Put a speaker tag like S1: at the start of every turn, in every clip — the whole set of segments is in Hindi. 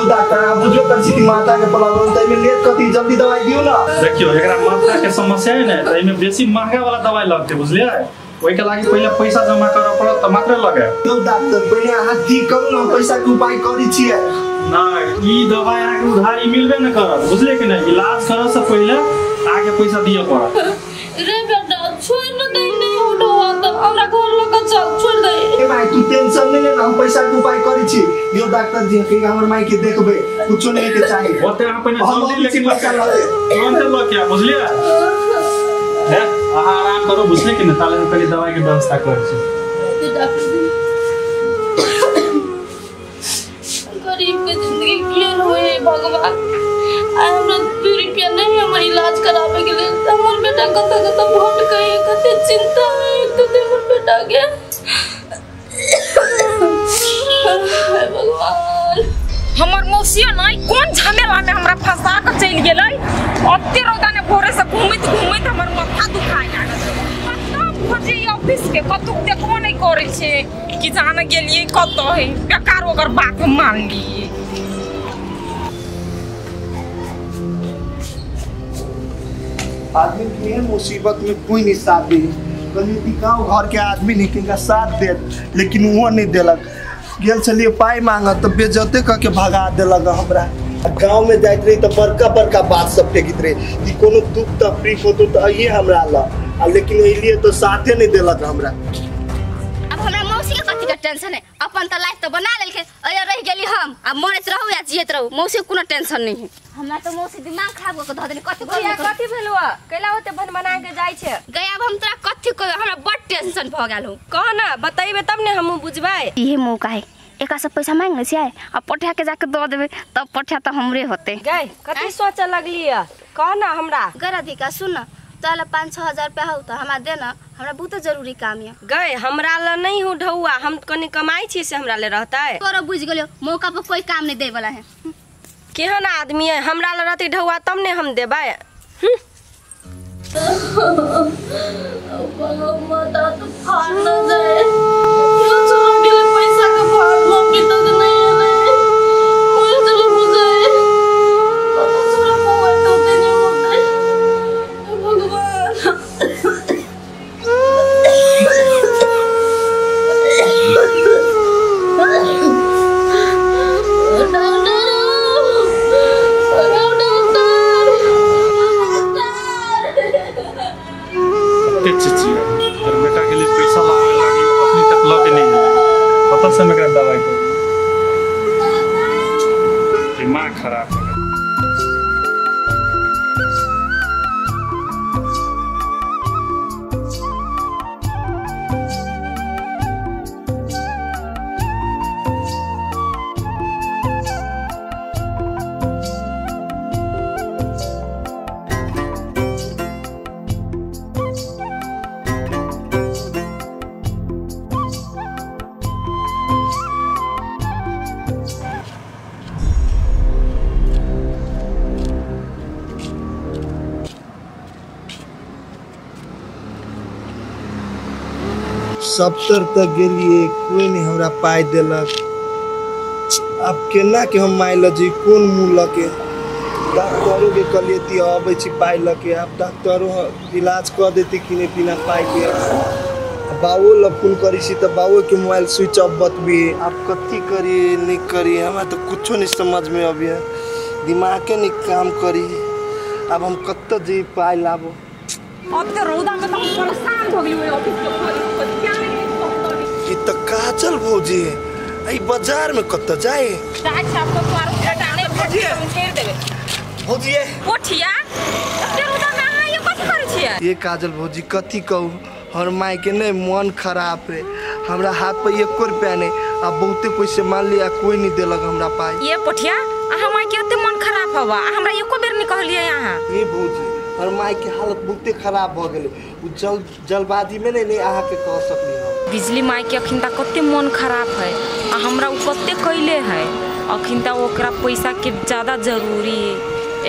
S1: डॉक्टर आप बुझो कर छी माता के प्रॉब्लम त में लेट कथि जल्दी दवाई दियो ना।
S2: देखियो एकरा माथा के समस्या है ना, त में बेसी महंगा वाला दवाई लगते बुझलिए। ओइ के लागि पहिले पैसा जमा करऽ पड़त त मात्र लगे।
S1: यो डॉक्टर पहिले अहाँ ठीक करू ना, पैसा के उपाय करी छियै
S2: ना। ई दवाई आके उधारी मिलबे न करत बुझले कि नहीं। इलाज करे से पहिले आके पैसा दिए पड़त।
S3: रे बेटा छोड़ न दे, नहीं उठवा त हमरा घर लोग चल छोड़ दे।
S1: ए भाई तू टेंशन नहीं ले, हम पैसा के उपाय करी छी। यो डॉक्टर जी के हमर माई के देखबे, कुछो नहीं के चाहिए।
S2: ओते अहाँ पहिले जल्दी लेकिन
S1: पैसा लगे
S2: तुरंत लो क्या बुझलिए। है अहाँ आराम करो बुझले कि नहीं। ताले पहिले दवाई के व्यवस्था कर छी।
S3: गरीब के जिंदगी क्लियर होए भगवान। हमरा 2 रुपया नहीं हमर इलाज करावे के लिए। हमर बेटा कत भट गए, कते चिंता है तो हमर बेटा के। हे भगवान
S4: हमर मौसिया नहीं कोन झमेला में हमरा फंसा के चल गेलै। ओते रौदा ने भोरे से घूमत हमर माथा दुखाय लागल। कतौ खोजी ऑफिस के कतौ देखबो नहीं करै छै कि जाने गेलिए कतौ है। बेकार ओकर बात मान लिए।
S1: आदमी के मुसीबत में कोई नहीं साथ दे। कभी गाँव घर के आदमी नहीं के साथ दे, लेकिन वो नहीं देलक। गेल चलिए पाई मांगा तो बेजते करके भगा देलक हमरा। गाँव में जाइत रही तो बड़का बात सब फेंकित रहे कि कोनो दुख तकलीफ होतो तो आइए हमरा ला, लेकिन एलिए तो साथे नहीं देलक हमरा।
S5: अब हमरा मौसी के कथि के टेंशन है, अपन त लाइफ तो बना लेलके। अया रह गेली हम, अब मरत रहू या जियत रहू, मौसी को कोनो टेंशन नहीं है। हमरा तो मौसी दिमाग खराब हो के ध देनी।
S4: कथि भेलुआ कैला होते बन बना के जाय छै
S5: गया। अब हम तोरा कथि को हमरा बड़ टेंशन भ गेल हो।
S4: कह ना बताइबे तब ने हम बुझबै।
S5: इहे मौका है, एका से पैसा मांग ले छियै आ पठा के जाके द देबे तब पठा त हमरे होते।
S4: गई कथि सोच लगली है, कह ना हमरा।
S5: गराधिका सुन न, तोला 5-6 हजार रुपया हो त हमरा दे न, हमरा बहुत जरूरी काम है।
S4: गई हमरा ल नहीं हो ढौआ, हम कनी कमाई छी से हमरा ले रहता है।
S5: तोरा बुझ गेलियो मौका पर कोई काम नहीं दे वाला है।
S4: केहन आदमी है, हमरा ल रहती ढौआ तब ने हम देबै।
S3: माता तो फाड़ न जाए। यो छोरा के लिए पैसा का फाड़ मम्मी तक नहीं है। मुझे चलो मुझे कतो छोरा मोबाइल तो नहीं होता। भगवान
S2: बेटा के लिए पैसा लगी अपनी तक लगे नहीं है। पता से मैं दवाई को दिमाग खराब हो गया।
S1: सप्तर तक गेलिए कोई नहीं हमरा पाई देलक। अब केना के हम माइल जी कोन मुँह लके डॉक्टरों के कलियती आबे छी पाई लके। अब डॉक्टरों इलाज कर देती कि नहीं बिना पाई के। बाबू ला फोन करी सी तो बाबू के मोबाइल स्विच ऑफ बतबी। अब कथी करिए नहीं करिए हमरा तो कुछो नहीं समझ में अभी दिमाग के नहीं काम करी। अब हम कत जी पाई लाबो।
S4: अब तो रौदा में तो परेशान हो गई ऑफिस के क्या
S1: ई तो काजल भौजी है, आई बाजार में कत जाए।
S4: चाहे आपको मारो हटाने भौजी फेर देबे।
S1: भौजी
S4: पोठिया ते रौदा में आइए कथि करै छियै।
S1: ये काजल भौजी कथी कहू, हर माई के नहीं मन खराब है। हमरा हाथ पे 1 रुपया नहीं, अब बहुते पैसे मान लिया कोई नहीं देलक हमरा पाई।
S4: ये पोठिया अहाँ माई के ओते मन खराब हवा, हमरा एको बेर नहीं कहलिए यहाँ।
S1: ये भौजी हर माई के हालत बहुते खराब भ गेले। उ जल्दबाजी में नहीं आहा के कह सकली हम।
S4: बिजली माई के अखिन तक कते मन खराब है आ हमरा उ कते कइले है। अखिन तक ओकरा पैसा के ज्यादा जरूरी है।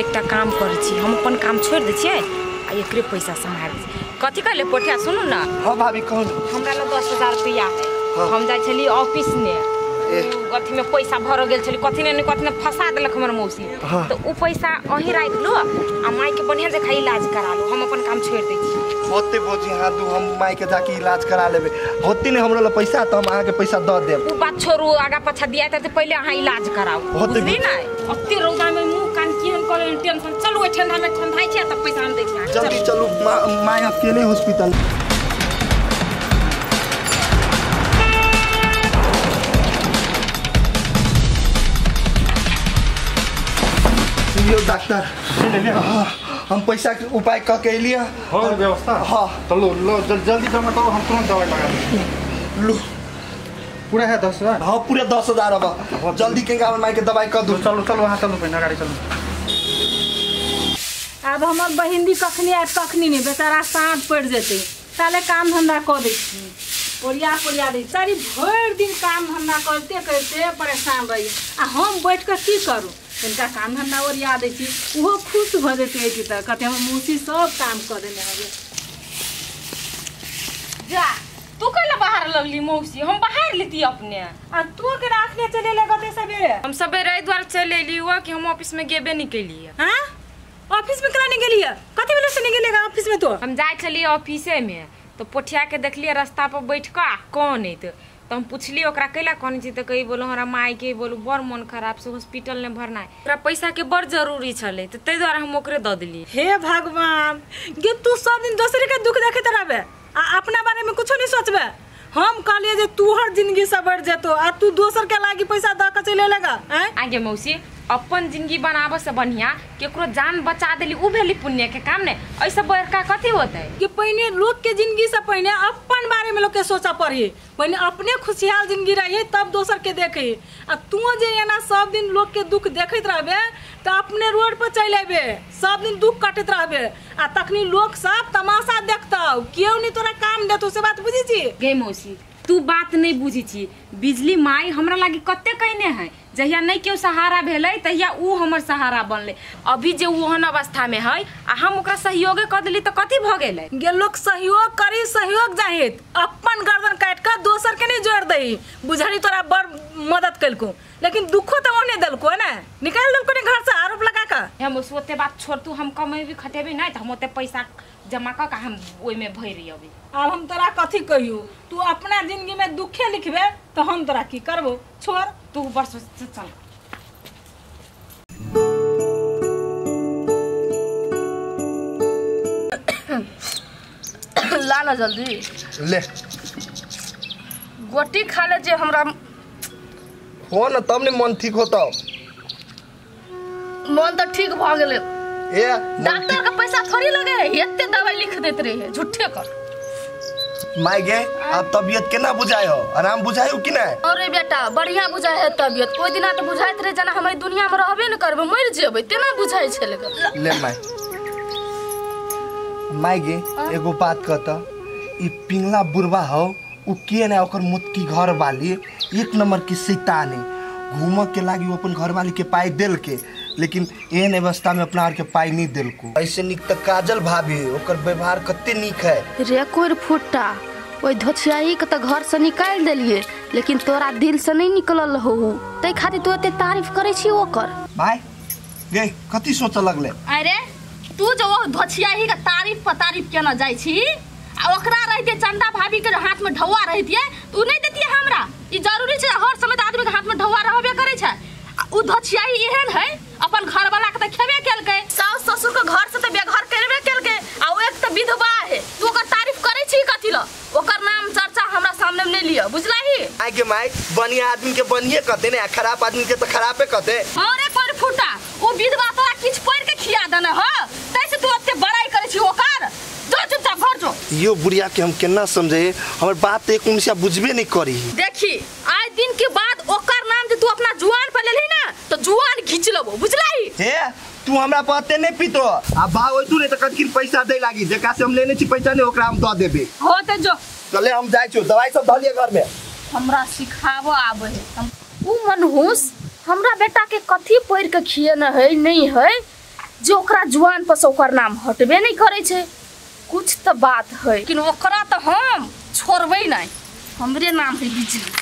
S4: एकटा काम कर छी, हम अपन काम छोड़ दे छियै आ एकरे पैसा संभाल छी। कथि कहले पोठिया सुनू ना।
S1: हां भाभी कहू।
S4: हमरा ल 10,000 रुपया है। हम जाय छली ऑफिस में अथी में पैसा भर गेल छले कथी ने फंसा देलक हमर मौसी तो उ पैसा अही राख लो आ माई के बढ़िया जखा इलाज करा लो हम अपन काम छोड़ दै छी
S1: होते बोजी हां दू हम माई के जाके इलाज करा लेबे होती ने हमरो ल पैसा त हम आहा के पैसा द देब
S4: उ बात छोड़ू आगा पछा दिया त पहले अहाँ इलाज कराओ बुझली ना अत्ते रौदा में मुंह कान केहन करे टेंशन चलू ठंडा में ठंडाई छै त पैसा हम दै छी
S1: जल्दी चलू माई अकेले हॉस्पिटल डॉक्टर हम पैसा के उपाय क के लिए
S2: हो व्यवस्था
S1: हां
S2: तो लो जल्दी जमा करो हम तुरंत दवाई लगा
S1: लो
S2: पूरा है 10,000
S1: हां पूरे 10,000 अब जल्दी के गांव माई के दवाई क दो
S2: चलो वहां चलो बिना गाड़ी चलो
S6: अब हमर बहिन भी कखनी आ कखनी नहीं बेचारा साँझ पड़ जेते ताले काम धंधा क दै छी ओरिया दै सारी भर दिन काम धंधा करते परेशान रही आ हम बैठ के की करू इनका काम धंधा ओरिया दै छी ओहो खुश भ जेते त कहते हम मौसी सब काम कर देने हवे
S4: जा तू कइला बाहर लगली मौसी हम बाहर लेती अपने
S6: आ तू के राखने चले लगते सवेरे
S4: हम सवेरे एहि द्वार चले एली हुआ कि हम ऑफिस में गेबे नहीं केलिए
S6: हां ऑफिस में करा नहीं गेलिए कथि बेले से नहीं गेलेगा ऑफिस में तो
S4: हम जाय छलिए ऑफिसे में तो पोठिया के देखलिए रास्ता पर बैठ का कौन है तो हम पूछली ओकरा कैला कौन छी तो कही बोलो हमरा माई के बोलू बड़ मन खराब से हॉस्पिटल ने भरना है ओकरा पैसा के बड़ जरूरी छले तो तै द्वारा हम ओकरे द देली
S6: हे भगवान गे तू सब दिन दूसरे के दुख देखत रहबे आ अपना बारे में कुछ नहीं सोचबे हम कहलिए जे तू हर जिंदगी से बढ़ जेतो आ तू दोसर के लागी पैसा द के चले लगा हैं
S4: आगे मौसी अपन जिंदगी बनाबे से बढ़िया केकरो जान बचा देली उ भेली पुण्य के काम ने ऐसा बड़का कथी होतै
S6: कि पहिने लोग के जिंदगी से पहिने अपन बारे में लोग के सोचा पड़ी पहिने अपने खुशहाल जिंदगी रही तब दोसर के देखे आ तू जे एना सब दिन लोग के दुख देखत रहबे तो अपने रोड पर चल आबे सब दिन दुख काटत रहबे आ तखनी लोग सब तमाशा देखतौ केउ नहीं तोरा काम देतो से बात बुझी छी
S4: गे मौसी तू बात नहीं बुझी छी बिजली माई हमरा लागी कते कहने है जहिया नहीं केओ सहारा भेलै तहिया उ हमर सहारा बनले अभी जे ओहन अवस्था में है आ हम ओकरा सहयोग कर देली त कथी भ गेलै
S6: गे लोग सहयोग करी सहयोग जाहित अपन गर्दन काट के दोसर के नहीं जोड़ दई बुझारी तोरा बड़ मदद कलको लेकिन दुखो तो ओने दलको ना निकाल दलको ने घर से आरोप लगा का
S4: हम ओते बात छोड़ तू हम कमेबी खटेबी नहीं त हम ओते पैसा जमा क हम ओइ में भई रही अभी
S6: अब हम तोरा कथी कहियो तू अपना जिंदगी में दुखे लिखबे तो हम तोरा की करबो छोड़
S4: तू बस चल
S3: ला ना जल्दी
S1: ले
S3: गोटी खा ले जे हमरा
S1: हो न तब ने मन ठीक होता
S3: मन तो ठीक भ गेले
S1: ए
S3: डॉक्टर का पैसा थोड़ी लगे है एते दवाई लिख देत रही है झूठे कर
S1: माई गे अब तबियत केना बुझाय हो आराम बुझाय हो कि ना
S3: अरे बेटा बढ़िया बुझाय है तबियत कोई दिन तो बुझाइत रहे जना हम दुनिया में रहबे न करबे मर जेबे तेना बुझाय छले
S1: ले माई गे एगो बात कहता ई पिंगला बुरबा हो उ के ना ओकर मुत्ती घर वाली एक नंबर की शैतान है घूम के लागी वो अपन घर वाली के पाई देल के लेकिन एहन अवस्था में अपना के पाई नहीं देल को ऐसे निक त काजल भाभी ओकर व्यवहार कते निक है
S3: रे कोर फुट्टा ओइ धोछियाई के त घर से निकाल देलिए लेकिन तोरा दिल से नहीं निकलल हो तै खातिर तू एते तारीफ करे छी ओकर
S1: भाई गे कथि सोच लगले
S3: अरे तू जो वो धोछियाई के तारीफ पर तारीफ केना जाय छी आ ओकरा रहते चंदा भाभी के हाथ में ढौआ रहतिए तू नहीं देतिए हमरा ई जरूरी छै हर समय आदमी के हाथ में ढौआ रहबे करे छै उ धोछियाई एहन है अपन घर वाला के त खेबे केलकै सास ससुर के घर से त बेघर करबे केलकै आ ओ एक त विधवा है तू ओकर तारीफ करे छी कथि ल ओकर नाम चर्चा हमरा सामने में नहीं लिया बुझलाही
S1: आई के माई बढ़िया आदमी के बढ़िया कहते ने खराब आदमी के त खराबे कहते
S3: अरे पर फुटा ओ विधवा तोरा किछ पैर के खिया देने हो तैसे तू ओते बड़ाई करे छी ओकर जो चुपचाप घर जो
S1: यो बुढ़िया के हम केना समझे हमर बात एक उनसे बुझबे नहीं करी
S3: देखी आज दिन के बाद ओकर नाम जे तू अपना जुआन पर लेली ना तो जुआन खींच लेबो बुझलाई
S1: हे तू हमरा पते नहीं पीतो आ बा ओइ तू ने त कतकिन पैसा दे लागी जेका से हम लेने छी पैसा ने ओकरा हम द देबे
S3: होते जो
S1: चले हम जाय छु दवाई सब धलिए घर में
S3: हमरा सिखाबो आबे है उ मनहुस हमरा बेटा के कथि पैर के खिएना है नहीं है जो ओकरा जुआन पर ओकर नाम हटबे नहीं करे छे कुछ तो बात है लेकिन ओकरा तो हम छोड़बे नहीं हमरे नाम है बिजली